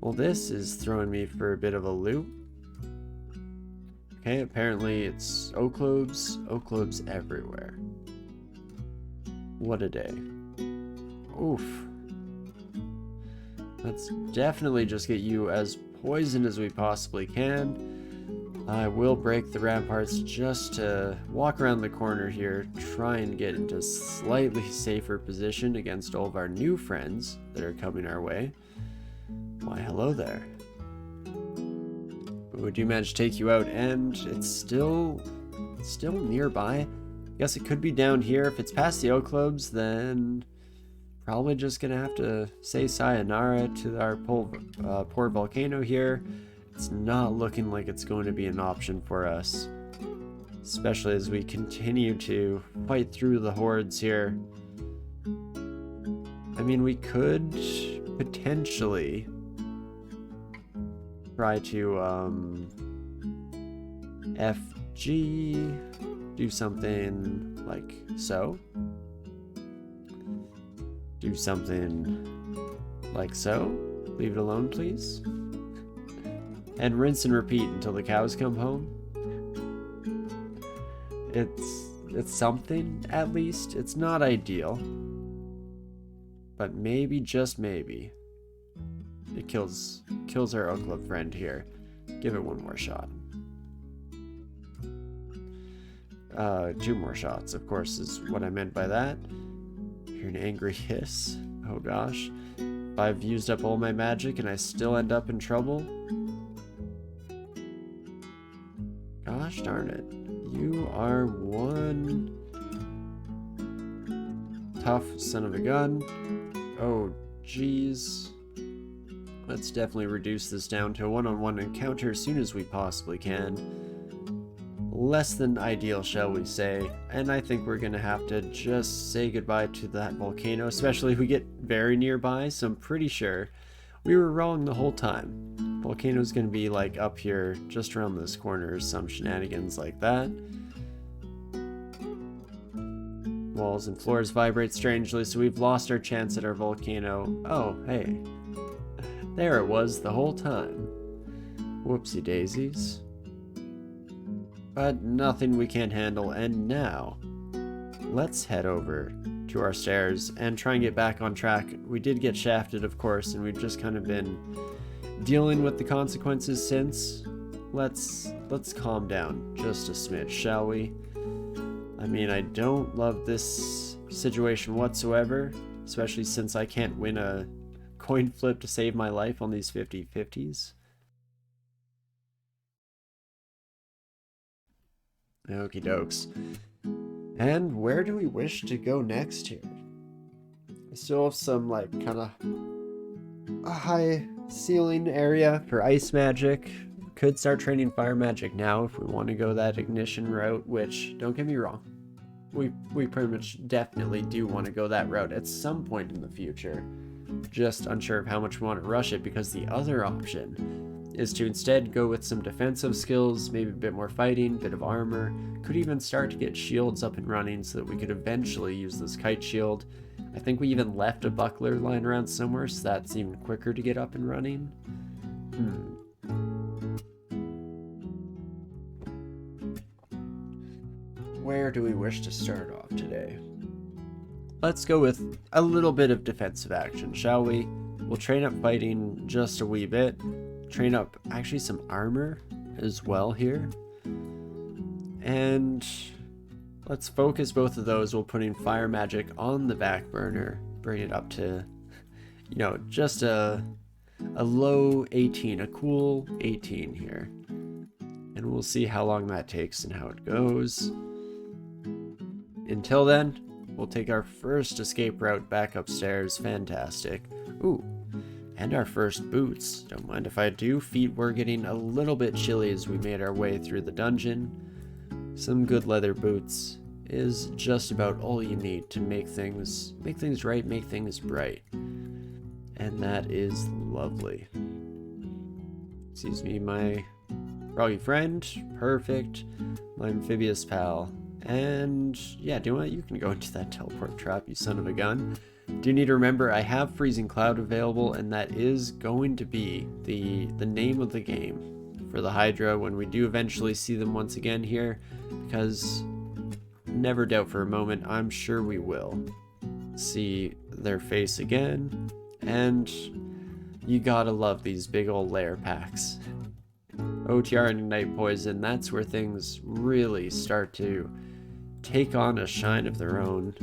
Well, this is throwing me for a bit of a loop. Okay, apparently it's oak globes everywhere. What a day. Oof. Let's definitely just get you as poisoned as we possibly can. I will break the ramparts just to walk around the corner here, try and get into a slightly safer position against all of our new friends that are coming our way. Why, hello there. We do manage to take you out, and it's still nearby. Guess it could be down here. If it's past the oak globes, then probably just gonna have to say sayonara to our poor volcano here. It's not looking like it's going to be an option for us, especially as we continue to fight through the hordes here. I mean, we could potentially try to FG, do something like so. Do something like so. Leave it alone, please. And rinse and repeat until the cows come home. It's something, at least. It's not ideal. But maybe, just maybe, it kills our oak glove friend here. Give it one more shot. 2 more shots, of course, is what I meant by that. Hear an angry hiss. Oh gosh. If I've used up all my magic and I still end up in trouble, gosh darn it. You are one tough son of a gun. Oh, jeez. Let's definitely reduce this down to a one-on-one encounter as soon as we possibly can. Less than ideal, shall we say. And I think we're going to have to just say goodbye to that volcano, especially if we get very nearby. So I'm pretty sure we were wrong the whole time. Volcano's going to be like up here, just around this corner, some shenanigans like that. Walls and floors vibrate strangely, so we've lost our chance at our volcano. Oh, hey. There it was the whole time. Whoopsie daisies. But nothing we can't handle, and now let's head over to our stairs and try and get back on track. We did get shafted, of course, and we've just kind of been dealing with the consequences since. Let's calm down just a smidge, shall we? I mean, I don't love this situation whatsoever, especially since I can't win a coin flip to save my life on these 50-50s. Okie dokes. And where do we wish to go next here? I still have some, like, kind of a high ceiling area for ice magic. Could start training fire magic now if we want to go that ignition route, which, don't get me wrong, we pretty much definitely do want to go that route at some point in the future. Just unsure of how much we want to rush it, because the other option is to instead go with some defensive skills, maybe a bit more fighting, bit of armor. Could even start to get shields up and running so that we could eventually use this kite shield. I think we even left a buckler lying around somewhere, so that's even quicker to get up and running. Where do we wish to start off today? Let's go with a little bit of defensive action, shall we? We'll train up fighting just a wee bit. Train up actually some armor as well here. And let's focus both of those while putting fire magic on the back burner. Bring it up to, you know, just a low 18, a cool 18 here. And we'll see how long that takes and how it goes. Until then, we'll take our first escape route back upstairs. Fantastic. Ooh, and our first boots. Don't mind if I do. Feet were getting a little bit chilly as we made our way through the dungeon. Some good leather boots is just about all you need to make things right, make things bright. And that is lovely. Excuse me, my froggy friend. Perfect. My amphibious pal. And yeah, do you know what? You can go into that teleport trap, you son of a gun. Do need to remember I have Freezing Cloud available, and that is going to be the name of the game for the Hydra when we do eventually see them once again here, because never doubt for a moment, I'm sure we will see their face again. And you gotta love these big old layer packs. OTR and Ignite Poison, that's where things really start to take on a shine of their own.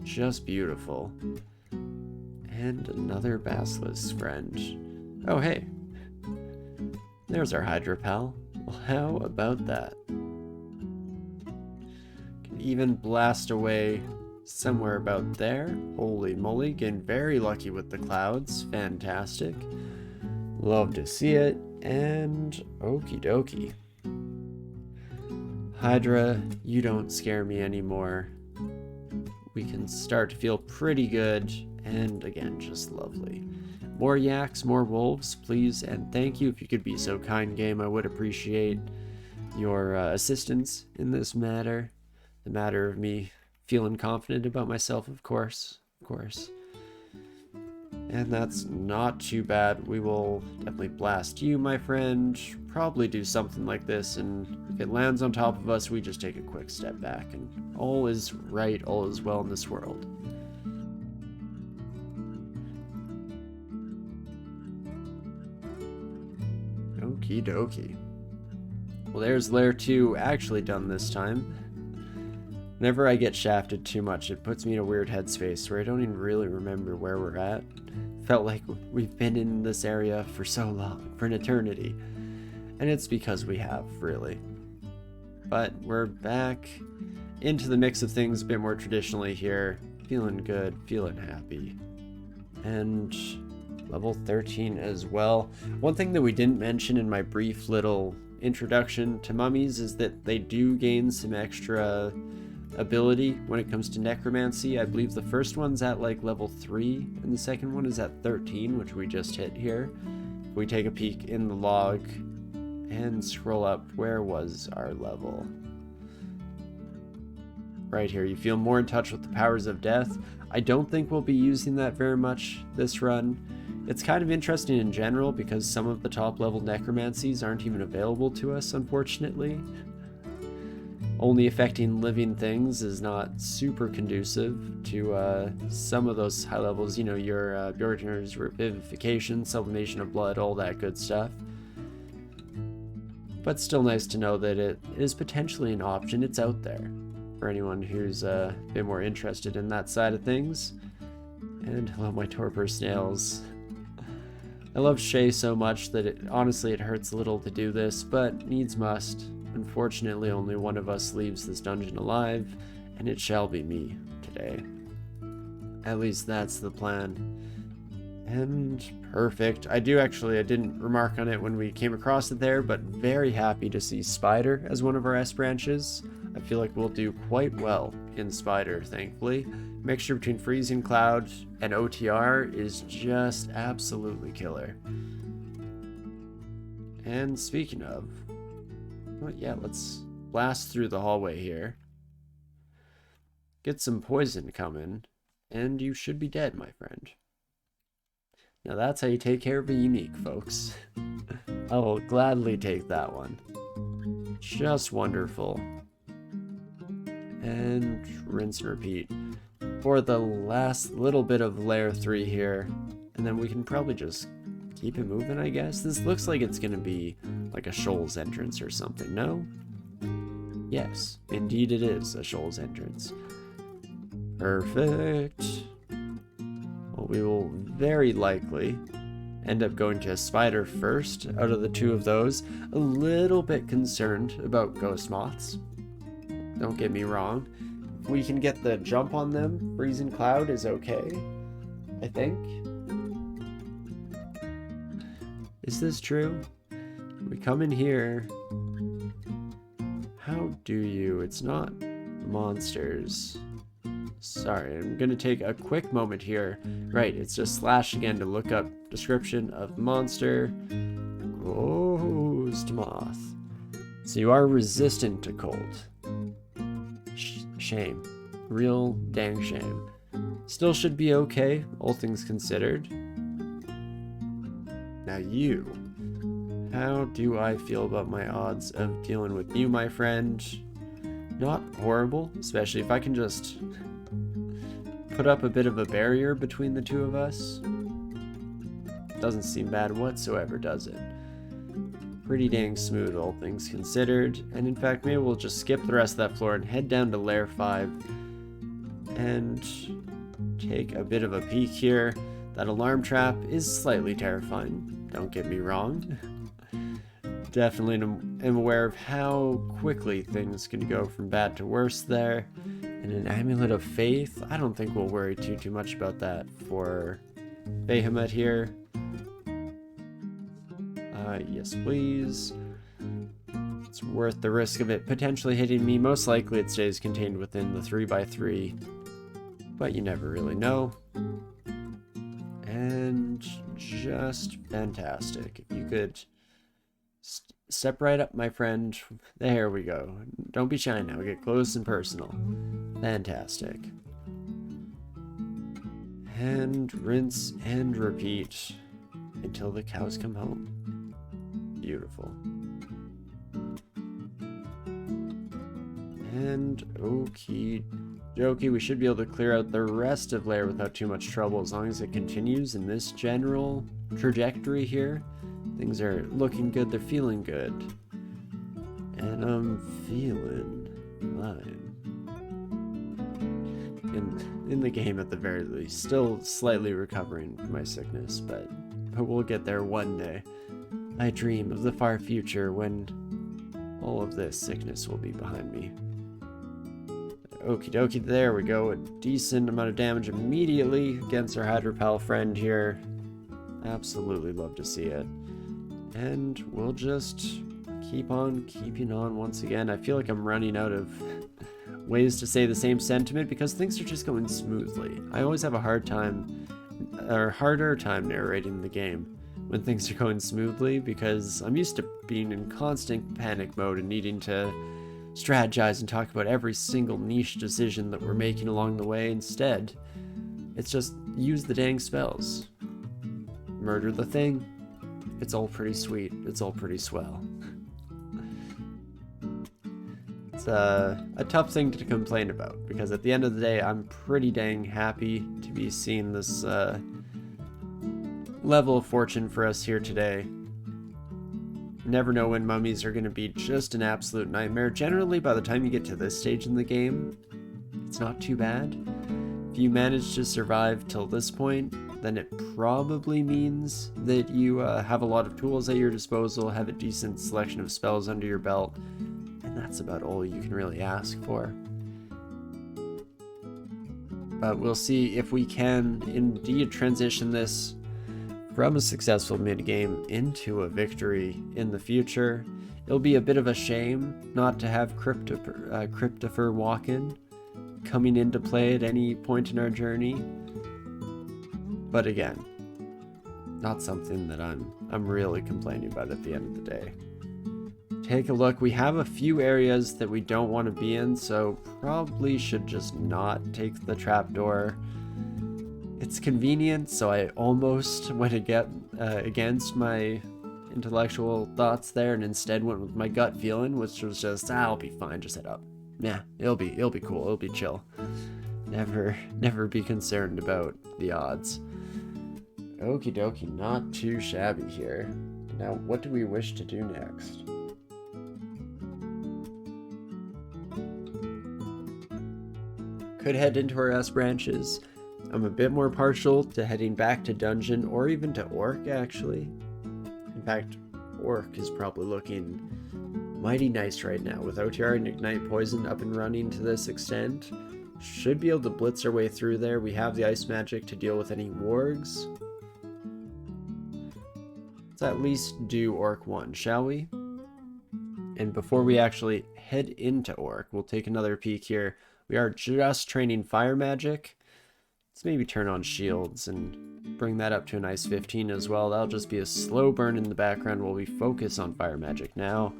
Just beautiful. And another Basilisk friend. Oh hey, there's our Hydra pal. Well, how about that? Can even blast away somewhere about there. Holy moly, getting very lucky with the clouds. Fantastic. Love to see it. And okie dokie. Hydra, you don't scare me anymore. We can start to feel pretty good. And again, just lovely. More yaks, more wolves, please. And thank you if you could be so kind, game. I would appreciate your assistance in this matter. The matter of me feeling confident about myself, of course. And that's not too bad. We will definitely blast you, my friend. Probably do something like this, and if it lands on top of us, we just take a quick step back, and all is right, all is well in this world. Okie dokie. Well, there's layer 2 actually done this time. Whenever I get shafted too much, it puts me in a weird headspace where I don't even really remember where we're at. Felt like we've been in this area for so long, for an eternity. And it's because we have, really. But we're back into the mix of things a bit more traditionally here. Feeling good, feeling happy. And level 13 as well. One thing that we didn't mention in my brief little introduction to mummies is that they do gain some extra ability when it comes to necromancy. I believe the first one's at like level 3 and the second one is at 13, which we just hit here. If we take a peek in the log and scroll up, where was our level? Right here. You feel more in touch with the powers of death. I don't think we'll be using that very much this run. It's kind of interesting in general because some of the top level necromancies aren't even available to us, unfortunately. Only affecting living things is not super conducive to some of those high levels, you know, your Bjorkner's revivification, sublimation of blood, all that good stuff. But still nice to know that it is potentially an option. It's out there for anyone who's a bit more interested in that side of things. And hello, my torpor snails. I love Shay so much that honestly it hurts a little to do this, but needs must. Unfortunately, only one of us leaves this dungeon alive, and it shall be me today. At least that's the plan. And perfect. I didn't remark on it when we came across it there, but very happy to see Spider as one of our S branches. I feel like we'll do quite well in Spider, thankfully. Mixture between Freezing Cloud and OTR is just absolutely killer. And speaking of, well, yeah, let's blast through the hallway here. Get some poison coming, and you should be dead, my friend. Now that's how you take care of a unique, folks. I will gladly take that one. Just wonderful. And rinse and repeat for the last little bit of layer 3 here, and then we can probably just keep it moving, I guess. This looks like it's gonna be like a Shoals entrance or something, no? Yes, indeed it is a Shoals entrance. Perfect. Well, we will very likely end up going to a Spider first out of the two of those. A little bit concerned about ghost moths. Don't get me wrong. If we can get the jump on them, Freezing Cloud is okay, I think. Is this true? We come in here. How do you? It's not monsters. Sorry, I'm gonna take a quick moment here. Right, it's just slash again to look up description of monster. Ghost moth. So you are resistant to cold. Shame. Real dang shame. Still should be okay, all things considered. Now you. How do I feel about my odds of dealing with you, my friend? Not horrible, especially if I can just put up a bit of a barrier between the two of us. Doesn't seem bad whatsoever, does it? Pretty dang smooth, all things considered. And in fact, maybe we'll just skip the rest of that floor and head down to Lair 5 and take a bit of a peek here. That alarm trap is slightly terrifying, don't get me wrong. Definitely am aware of how quickly things can go from bad to worse there. And an amulet of faith, I don't think we'll worry too much about that for Behemoth here. Yes, please. It's worth the risk of it potentially hitting me. Most likely it stays contained within the 3x3, but you never really know. And just fantastic. If you could step right up, my friend. There we go. Don't be shy now. Get close and personal. Fantastic. And rinse and repeat until the cows come home. Beautiful. And okie dokie, we should be able to clear out the rest of Lair without too much trouble as long as it continues in this general trajectory here. Things are looking good, they're feeling good. And I'm feeling fine. In the game at the very least. Still slightly recovering from my sickness, but we'll get there one day. I dream of the far future when all of this sickness will be behind me. Okie dokie, there we go. A decent amount of damage immediately against our Hydropal friend here. Absolutely love to see it. And we'll just keep on keeping on once again. I feel like I'm running out of ways to say the same sentiment because things are just going smoothly. I always have a harder time narrating the game when things are going smoothly because I'm used to being in constant panic mode and needing to strategize and talk about every single niche decision that we're making along the way. Instead, it's just use the dang spells. Murder the thing. It's all pretty sweet. It's all pretty swell. It's a tough thing to complain about because at the end of the day, I'm pretty dang happy to be seeing this level of fortune for us here today. Never know when mummies are going to be just an absolute nightmare. Generally, by the time you get to this stage in the game, it's not too bad. If you manage to survive till this point, then it probably means that you have a lot of tools at your disposal, have a decent selection of spells under your belt, and that's about all you can really ask for. But we'll see if we can indeed transition this from a successful mid-game into a victory in the future. It'll be a bit of a shame not to have Cryptofer walk-in coming into play at any point in our journey. But again, not something that I'm really complaining about at the end of the day. Take a look. We have a few areas that we don't want to be in, so probably should just not take the trapdoor. It's convenient, so I almost went against my intellectual thoughts there and instead went with my gut feeling, which was just, I'll be fine, just head up. Yeah, it'll be cool, it'll be chill. Never be concerned about the odds. Okie dokie, not too shabby here. Now, what do we wish to do next? Could head into our S branches. I'm a bit more partial to heading back to Dungeon or even to Orc, actually. In fact, Orc is probably looking mighty nice right now. With OTR and Ignite Poison up and running to this extent, should be able to blitz our way through there. We have the Ice Magic to deal with any wargs. Let's at least do Orc 1, shall we? And before we actually head into Orc, we'll take another peek here. We are just training Fire Magic. Let's maybe turn on shields and bring that up to a nice 15 as well. That'll just be a slow burn in the background while we focus on Fire Magic now.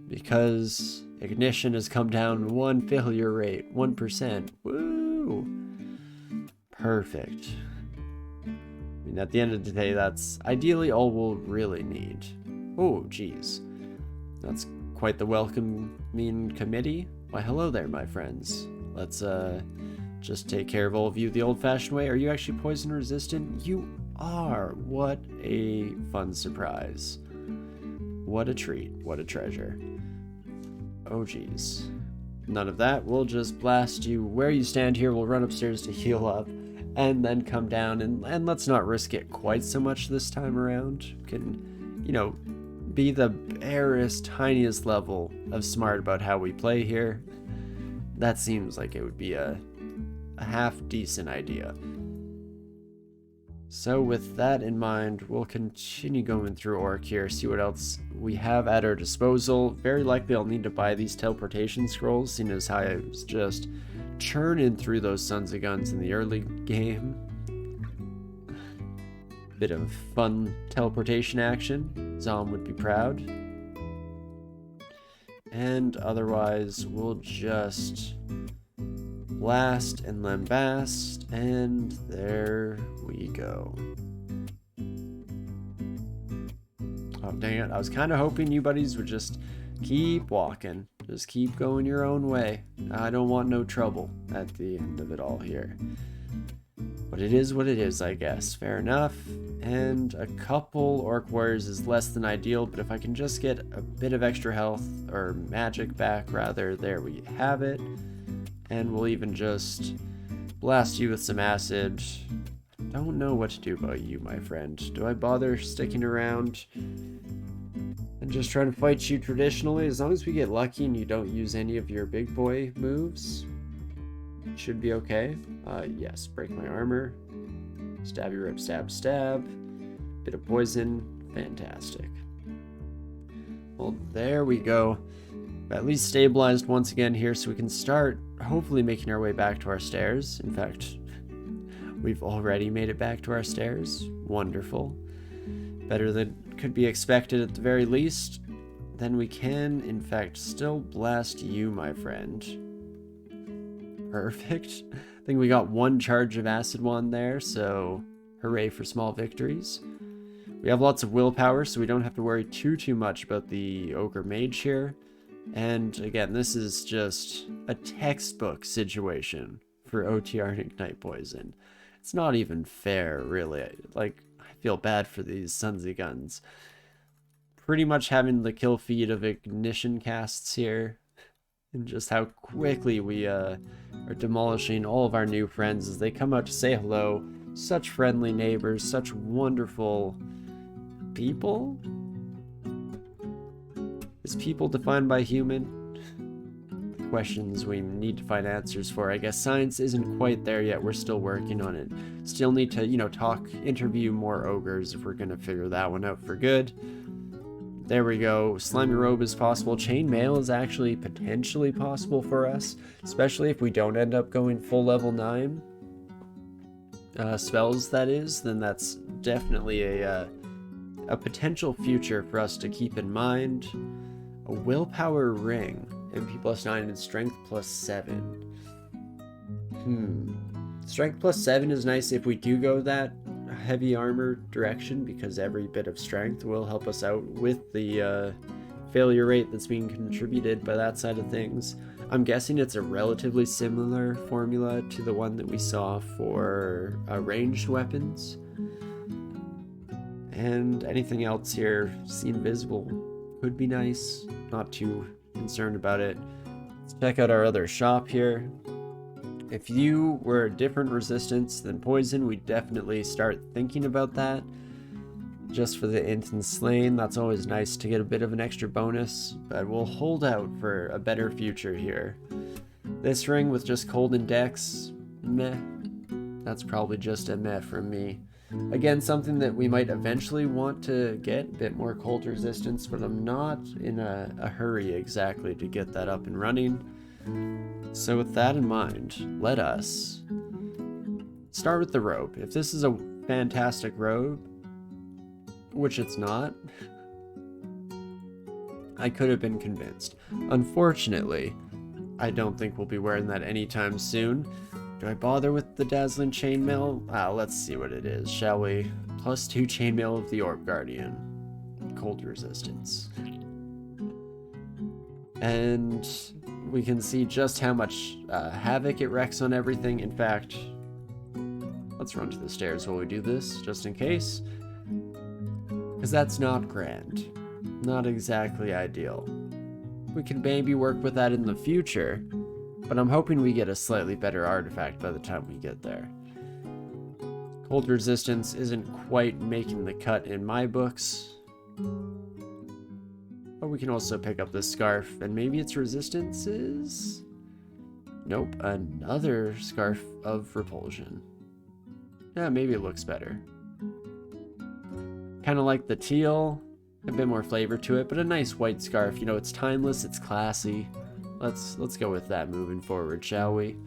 Because Ignition has come down 1 failure rate, 1%. Woo! Perfect. I mean, at the end of the day, that's ideally all we'll really need. Oh, geez. That's quite the welcoming committee. Why, hello there, my friends. Let's, just take care of all of you the old-fashioned way. Are you actually poison resistant? You are. What a fun surprise. What a treat. What a treasure. Oh, geez. None of that. We'll just blast you where you stand here. We'll run upstairs to heal up and then come down, and let's not risk it quite so much this time around. Can, you know, be the barest, tiniest level of smart about how we play here. That seems like it would be a half-decent idea. So with that in mind, we'll continue going through Orc here, see what else we have at our disposal. Very likely I'll need to buy these teleportation scrolls, seeing as how I was just churning through those Sons of Guns in the early game. Bit of fun teleportation action. Zom would be proud. And otherwise, we'll just blast and lambast, and there we go. Oh, dang it. I was kind of hoping you buddies would just keep walking. Just keep going your own way. I don't want no trouble at the end of it all here. But it is what it is, I guess. Fair enough. And a couple Orc Warriors is less than ideal, but if I can just get a bit of extra health, or magic back, rather, there we have it. And we'll even just blast you with some acid. Don't know what to do about you, my friend. Do I bother sticking around and just trying to fight you traditionally? As long as we get lucky and you don't use any of your big boy moves, should be okay. Yes, break my armor. Stabby rip, stab, stab. Bit of poison. Fantastic. Well, there we go. At least stabilized once again here, so we can start hopefully making our way back to our stairs. In fact, we've already made it back to our stairs. Wonderful. Better than could be expected at the very least. Then we can, in fact, still blast you, my friend. Perfect. I think we got one charge of acid wand there, so hooray for small victories. We have lots of willpower, so we don't have to worry too much about the ogre mage here. And again, this is just a textbook situation for OTR and Ignite Poison. It's not even fair, really. Like, I feel bad for these Sons of Guns. Pretty much having the kill feed of ignition casts here, and just how quickly we are demolishing all of our new friends as they come out to say hello. Such friendly neighbors, such wonderful people? Is people defined by human? Questions we need to find answers for. I guess science isn't quite there yet. We're still working on it. Still need to, interview more ogres if we're going to figure that one out for good. There we go. Slimy robe is possible. Chainmail is actually potentially possible for us, especially if we don't end up going full level 9 spells, that is. Then that's definitely a potential future for us to keep in mind. A willpower ring. MP +9 and strength +7. Strength +7 is nice if we do go that heavy armor direction, because every bit of strength will help us out with the failure rate that's being contributed by that side of things. I'm guessing it's a relatively similar formula to the one that we saw for ranged weapons. And anything else here, see invisible, could be nice. Not too concerned about it. Let's check out our other shop here. If you were a different resistance than poison, we'd definitely start thinking about that. Just for the int and slain, that's always nice to get a bit of an extra bonus, but we'll hold out for a better future here. This ring with just cold and dex, meh. That's probably just a meh from me. Again, something that we might eventually want to get, a bit more cold resistance, but I'm not in a hurry exactly to get that up and running. So with that in mind, let us start with the robe. If this is a fantastic robe, which it's not, I could have been convinced. Unfortunately, I don't think we'll be wearing that anytime soon. Do I bother with the dazzling chainmail? Let's see what it is, shall we? +2 chainmail of the Orb Guardian. Cold resistance. And we can see just how much havoc it wreaks on everything. In fact, let's run to the stairs while we do this, just in case. Because that's not grand. Not exactly ideal. We can maybe work with that in the future, but I'm hoping we get a slightly better artifact by the time we get there. Cold resistance isn't quite making the cut in my books. But we can also pick up this scarf, and maybe its resistance is... Nope, another scarf of repulsion. Yeah, maybe it looks better. Kind of like the teal, a bit more flavor to it, but a nice white scarf. You know, it's timeless, it's classy. Let's go with that moving forward, shall we?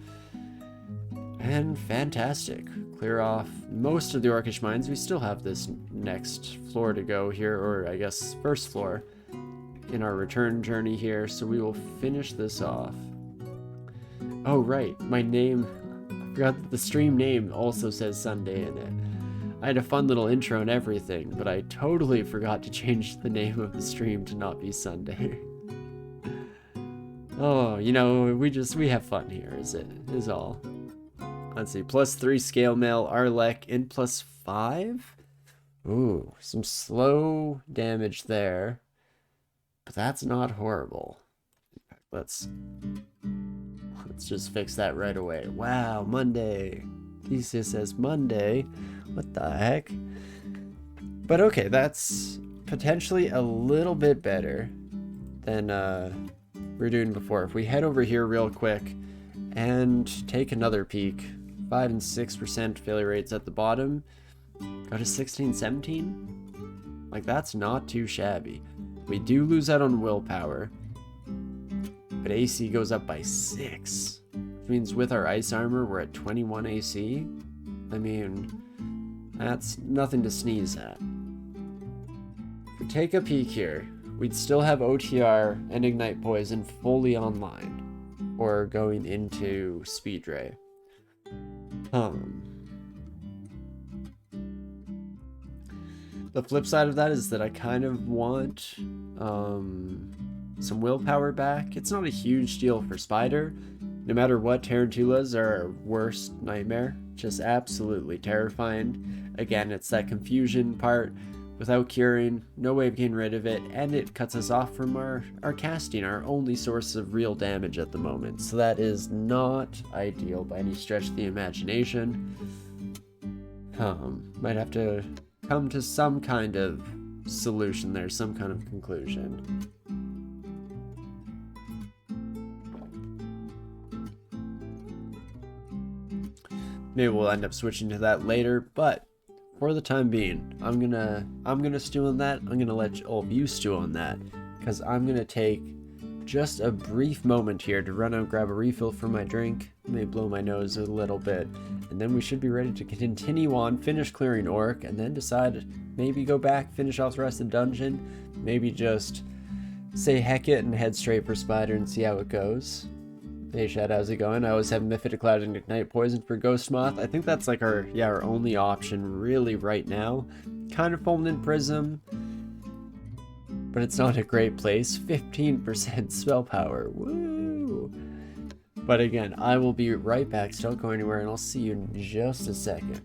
And fantastic. Clear off most of the Orcish mines. We still have this next floor to go here, or I guess first floor in our return journey here, so we will finish this off. Oh right, my name, I forgot that the stream name also says Sunday in it. I had a fun little intro and everything, but I totally forgot to change the name of the stream to not be Sunday. Oh, you know, we have fun here, is all. Let's see, +3 scale mail, Arlek, in +5? Ooh, some slow damage there. But that's not horrible. Let's just fix that right away. Wow, Monday. DCSS Monday. What the heck? But okay, that's potentially a little bit better than we were doing before. If we head over here real quick and take another peek, 5 and 6% failure rates at the bottom. Go to 16, 17? Like, that's not too shabby. We do lose out on willpower, but AC goes up by 6, which means with our ice armor, we're at 21 AC. I mean, that's nothing to sneeze at. If we take a peek here, we'd still have OTR and Ignite Poison fully online, or going into Speed Ray. The flip side of that is that I kind of want some willpower back. It's not a huge deal for Spider. No matter what, Tarantulas are our worst nightmare. Just absolutely terrifying. Again, it's that confusion part. Without curing, no way of getting rid of it, and it cuts us off from our casting, our only source of real damage at the moment. So that is not ideal by any stretch of the imagination. Might have to come to some kind of solution there, some kind of conclusion. Maybe we'll end up switching to that later, but for the time being, I'm gonna stew on that. I'm gonna let all of you stew on that, because I'm gonna take just a brief moment here to run out and grab a refill for my drink. May blow my nose a little bit, and then we should be ready to continue on, finish clearing Orc, and then decide maybe go back, finish off the rest of the dungeon, maybe just say heck it and head straight for Spider and see how it goes. Hey Shad, how's it going? I always have Mephitic Cloud and Ignite Poison for Ghost Moth. I think that's like our only option really right now. Kind of Fulminant Prism, but it's not a great place. 15% spell power, woo! But again, I will be right back, so don't go anywhere, and I'll see you in just a second.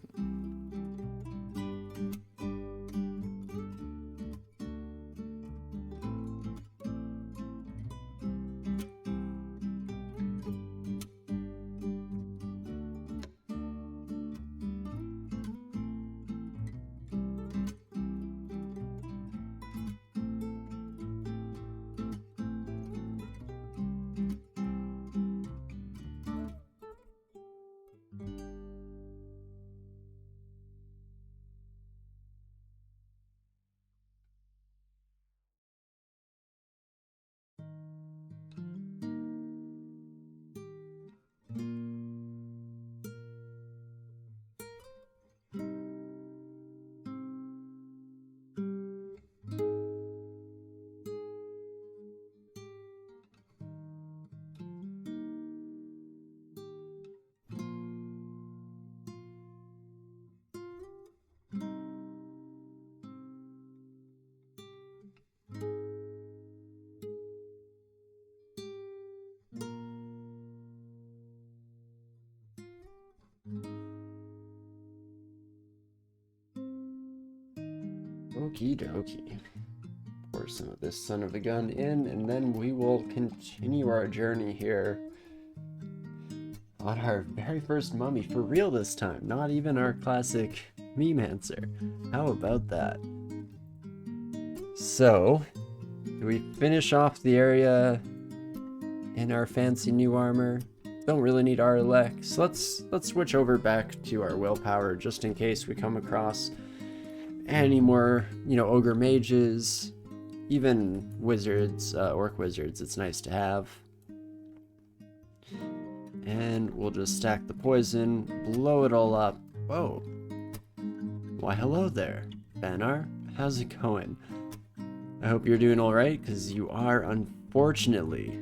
Okie dokie. Pour some of this son of a gun in, and then we will continue our journey here on our very first mummy, for real this time, not even our classic meme-answer. How about that? So, do we finish off the area in our fancy new armor? Don't really need our elect, so let's switch over back to our willpower just in case we come across any more, ogre mages, even wizards, orc wizards. It's nice to have. And we'll just stack the poison, blow it all up. Whoa. Why, hello there, Banar. How's it going? I hope you're doing alright, because you are, unfortunately,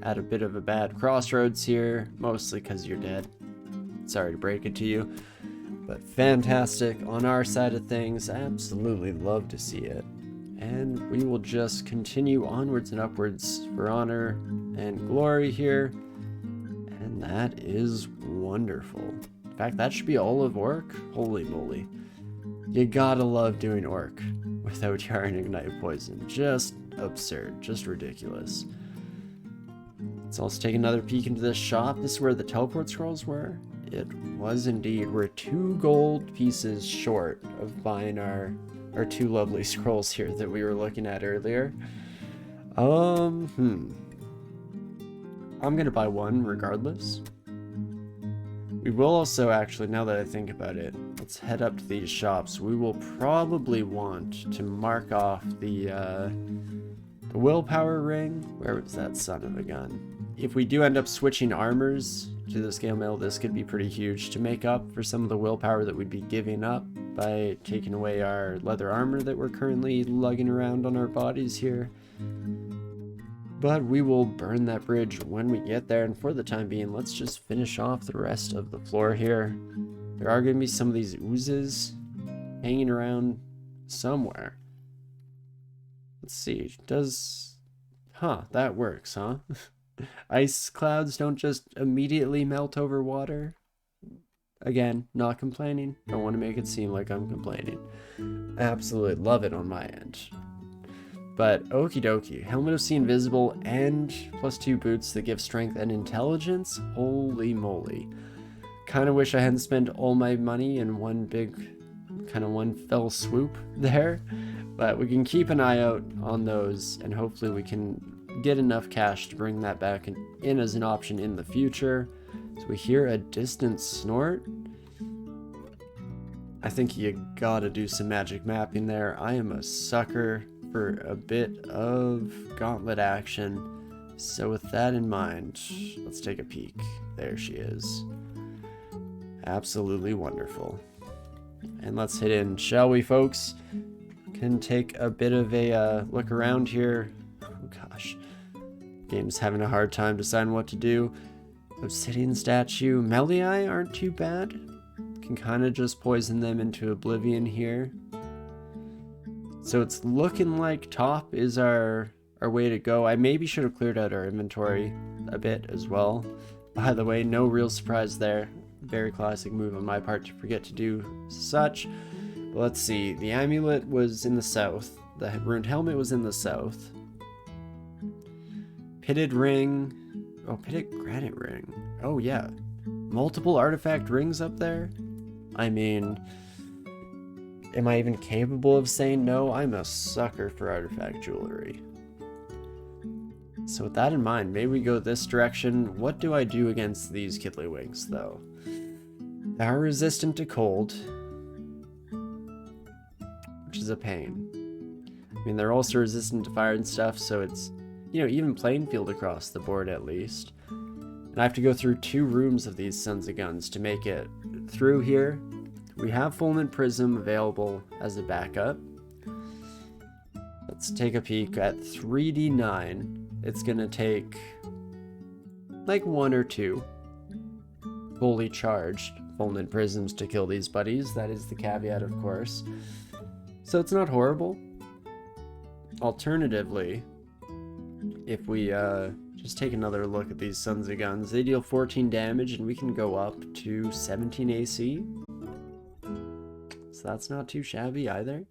at a bit of a bad crossroads here, mostly because you're dead. Sorry to break it to you, but fantastic on our side of things. I absolutely love to see it. And we will just continue onwards and upwards for honor and glory here. And that is wonderful. In fact, that should be all of Orc. Holy moly. You gotta love doing Orc without your Ignite Poison. Just absurd. Just ridiculous. Let's also take another peek into this shop. This is where the teleport scrolls were. It was indeed. We're 2 gold pieces short of buying our 2 lovely scrolls here that we were looking at earlier. I'm gonna buy 1 regardless. We will also, actually, now that I think about it, let's head up to these shops. We will probably want to mark off the willpower ring. Where was that son of a gun? If we do end up switching armors to the scale mail, this could be pretty huge to make up for some of the willpower that we'd be giving up by taking away our leather armor that we're currently lugging around on our bodies here. But we will burn that bridge when we get there, and for the time being, let's just finish off the rest of the floor here. There are going to be some of these oozes hanging around somewhere. Let's see, that works, huh? Ice clouds don't just immediately melt over water. Again, not complaining. Don't want to make it seem like I'm complaining. Absolutely love it on my end. But okie dokie, Helmet of Sea Invisible and +2 boots that give strength and intelligence. Holy moly. Kind of wish I hadn't spent all my money in one fell swoop there. But we can keep an eye out on those, and hopefully we can get enough cash to bring that back in as an option in the future. So we hear a distant snort. I think you gotta do some magic mapping there. I am a sucker for a bit of gauntlet action. So with that in mind, let's take a peek. There she is. Absolutely wonderful. And let's hit in, shall we, folks? Can take a bit of a look around here. Oh gosh. Game's having a hard time deciding what to do. Obsidian statue. Melii aren't too bad. Can kind of just poison them into oblivion here. So it's looking like top is our way to go. I maybe should have cleared out our inventory a bit as well. By the way, no real surprise there. Very classic move on my part to forget to do such. But let's see. The amulet was in the south. The ruined helmet was in the south. Pitted ring. Oh, pitted granite ring. Oh, yeah. Multiple artifact rings up there? I mean, am I even capable of saying no? I'm a sucker for artifact jewelry. So with that in mind, maybe we go this direction. What do I do against these Kitlywinks, though? They are resistant to cold, which is a pain. I mean, they're also resistant to fire and stuff, so it's, even playing field across the board at least. And I have to go through 2 rooms of these Sons of Guns to make it through here. We have Fulminant Prism available as a backup. Let's take a peek at 3d9. It's gonna take like 1 or 2 fully charged Fulminant Prisms to kill these buddies. That is the caveat, of course. So it's not horrible. Alternatively, if we just take another look at these Sons of Guns, they deal 14 damage and we can go up to 17 AC. So that's not too shabby either.